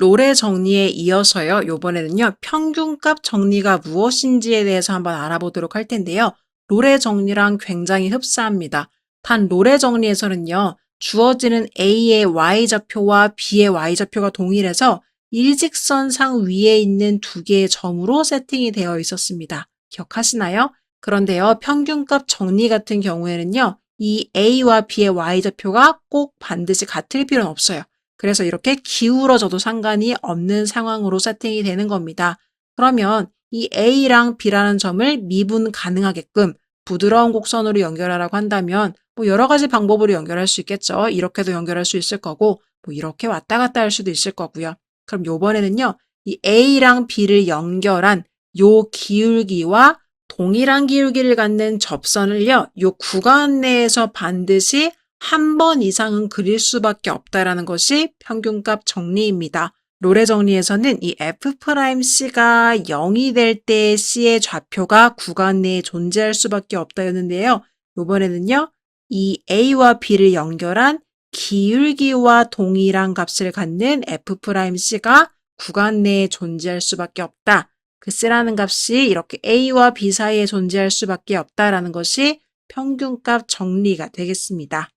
롤의 정리에 이어서요. 요번에는요. 평균값 정리가 무엇인지에 대해서 한번 알아보도록 할 텐데요. 롤의 정리랑 굉장히 흡사합니다. 단 롤의 정리에서는요. 주어지는 A의 Y좌표와 B의 Y좌표가 동일해서 일직선상 위에 있는 두 개의 점으로 세팅이 되어 있었습니다. 기억하시나요? 그런데요. 평균값 정리 같은 경우에는요. 이 A와 B의 Y좌표가 꼭 반드시 같을 필요는 없어요. 그래서 이렇게 기울어져도 상관이 없는 상황으로 세팅이 되는 겁니다. 그러면 이 A랑 B라는 점을 미분 가능하게끔 부드러운 곡선으로 연결하라고 한다면 뭐 여러 가지 방법으로 연결할 수 있겠죠. 이렇게도 연결할 수 있을 거고 뭐 이렇게 왔다 갔다 할 수도 있을 거고요. 그럼 요번에는요. 이 A랑 B를 연결한 요 기울기와 동일한 기울기를 갖는 접선을요. 요 구간 내에서 반드시 한 번 이상은 그릴 수밖에 없다라는 것이 평균값 정리입니다. 롤의 정리에서는 이 F'C가 0이 될 때 C의 좌표가 구간 내에 존재할 수밖에 없다였는데요. 이번에는요. 이 A와 B를 연결한 기울기와 동일한 값을 갖는 F'C가 구간 내에 존재할 수밖에 없다. 그 C라는 값이 이렇게 A와 B 사이에 존재할 수밖에 없다라는 것이 평균값 정리가 되겠습니다.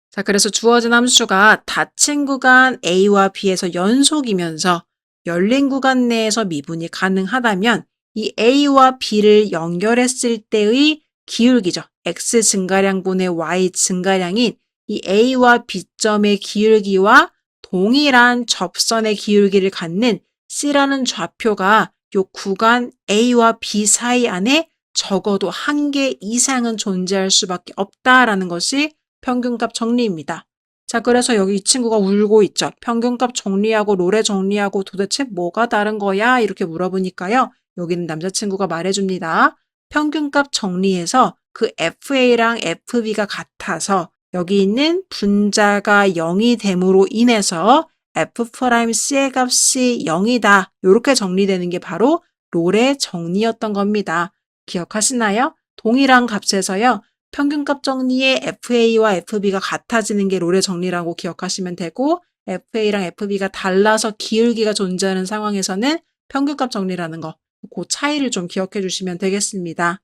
자, 그래서 주어진 함수가 닫힌 구간 A와 B에서 연속이면서 열린 구간 내에서 미분이 가능하다면 이 A와 B를 연결했을 때의 기울기죠. X 증가량분의 Y 증가량인 이 A와 B점의 기울기와 동일한 접선의 기울기를 갖는 C라는 좌표가 이 구간 A와 B 사이 안에 적어도 한 개 이상은 존재할 수밖에 없다라는 것이 평균값 정리입니다. 자, 그래서 여기 이 친구가 울고 있죠. 평균값 정리하고 롤의 정리하고 도대체 뭐가 다른 거야? 이렇게 물어보니까요. 여기는 남자친구가 말해줍니다. 평균값 정리해서 그 FA랑 FB가 같아서 여기 있는 분자가 0이 됨으로 인해서 F'C의 값이 0이다. 이렇게 정리되는 게 바로 롤의 정리였던 겁니다. 기억하시나요? 동일한 값에서요. 평균값 정리에 FA와 FB가 같아지는 게 롤의 정리라고 기억하시면 되고 FA랑 FB가 달라서 기울기가 존재하는 상황에서는 평균값 정리라는 거, 그 차이를 좀 기억해 주시면 되겠습니다.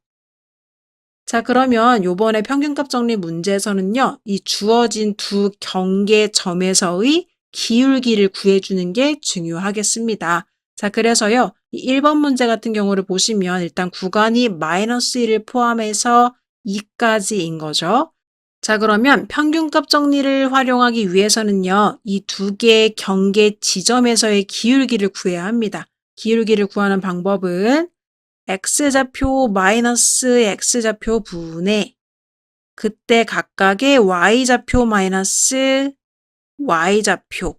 자, 그러면 요번에 평균값 정리 문제에서는요. 이 주어진 두 경계점에서의 기울기를 구해주는 게 중요하겠습니다. 자, 그래서요. 이 1번 문제 같은 경우를 보시면 일단 구간이 마이너스 1을 포함해서 2까지인 거죠. 자, 그러면 평균값 정리를 활용하기 위해서는요. 이 두 개의 경계 지점에서의 기울기를 구해야 합니다. 기울기를 구하는 방법은 X좌표 마이너스 X좌표 분의 그때 각각의 Y좌표 마이너스 Y좌표,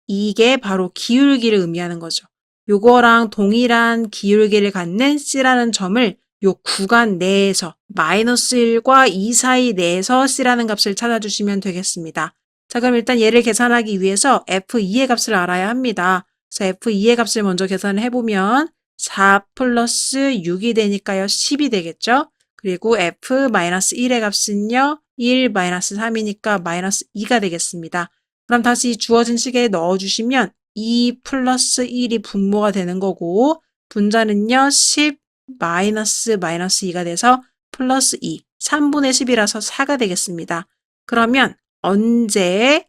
이게 바로 기울기를 의미하는 거죠. 요거랑 동일한 기울기를 갖는 C라는 점을 요 구간 내에서 마이너스 1과 2 사이 내에서 C라는 값을 찾아주시면 되겠습니다. 자, 그럼 일단 얘를 계산하기 위해서 F2의 값을 알아야 합니다. 그래서 F2의 값을 먼저 계산을 해보면 4 플러스 6이 되니까요. 10이 되겠죠? 그리고 F-1의 값은요. 1 마이너스 3이니까 마이너스 2가 되겠습니다. 그럼 다시 주어진 식에 넣어주시면 2 플러스 1이 분모가 되는 거고 분자는요. 10 마이너스 2가 돼서 플러스 2, 3분의 10이라서 4가 되겠습니다. 그러면 언제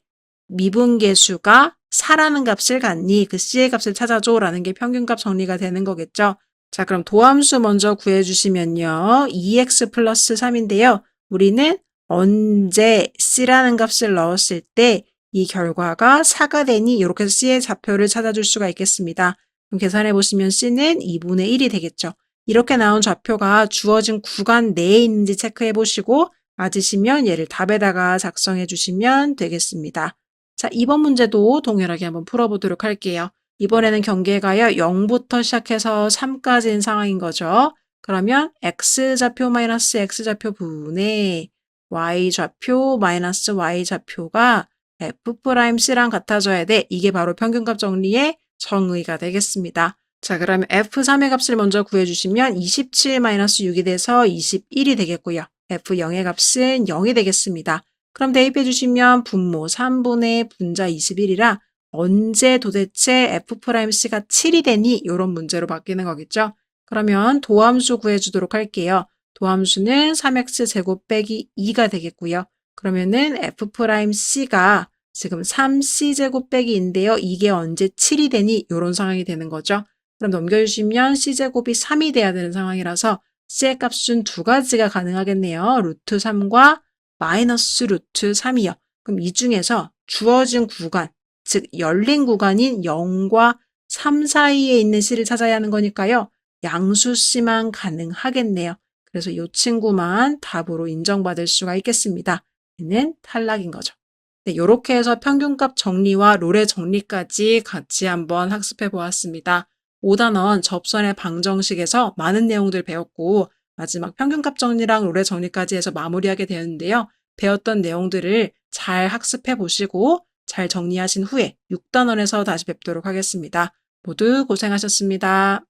미분계수가 4라는 값을 갖니? 그 C의 값을 찾아줘 라는 게 평균값 정리가 되는 거겠죠. 자, 그럼 도함수 먼저 구해주시면요. 2x 플러스 3인데요. 우리는 언제 C라는 값을 넣었을 때 이 결과가 4가 되니 이렇게 해서 C의 좌표를 찾아줄 수가 있겠습니다. 그럼 계산해 보시면 C는 2분의 1이 되겠죠. 이렇게 나온 좌표가 주어진 구간 내에 있는지 체크해 보시고 맞으시면 얘를 답에다가 작성해 주시면 되겠습니다. 자, 이번 문제도 동일하게 한번 풀어보도록 할게요. 이번에는 경계가요. 0부터 시작해서 3까지인 상황인 거죠. 그러면 X좌표 마이너스 X좌표 분의 Y좌표 마이너스 Y좌표가 F'C랑 같아져야 돼. 이게 바로 평균값 정리의 정의가 되겠습니다. 자, 그러면 F3의 값을 먼저 구해주시면 27-6이 돼서 21이 되겠고요. F0의 값은 0이 되겠습니다. 그럼 대입해 주시면 분모 3분의 분자 21이라 언제 도대체 f'C가 7이 되니? 이런 문제로 바뀌는 거겠죠. 그러면 도함수 구해주도록 할게요. 도함수는 3x제곱 빼기 2가 되겠고요. 그러면은 f'C가 지금 3c제곱 빼기 2인데요. 이게 언제 7이 되니? 이런 상황이 되는 거죠. 그럼 넘겨주시면 c제곱이 3이 돼야 되는 상황이라서 c의 값은 두 가지가 가능하겠네요. 루트 3과 마이너스 루트 3이요. 그럼 이 중에서 주어진 구간, 즉 열린 구간인 0과 3 사이에 있는 c를 찾아야 하는 거니까요. 양수 c만 가능하겠네요. 그래서 이 친구만 답으로 인정받을 수가 있겠습니다. 얘는 탈락인 거죠. 네, 이렇게 해서 평균값 정리와 롤의 정리까지 같이 한번 학습해 보았습니다. 5단원 접선의 방정식에서 많은 내용들 배웠고 마지막 평균값 정리랑 롤의 정리까지 해서 마무리하게 되었는데요. 배웠던 내용들을 잘 학습해 보시고 잘 정리하신 후에 6단원에서 다시 뵙도록 하겠습니다. 모두 고생하셨습니다.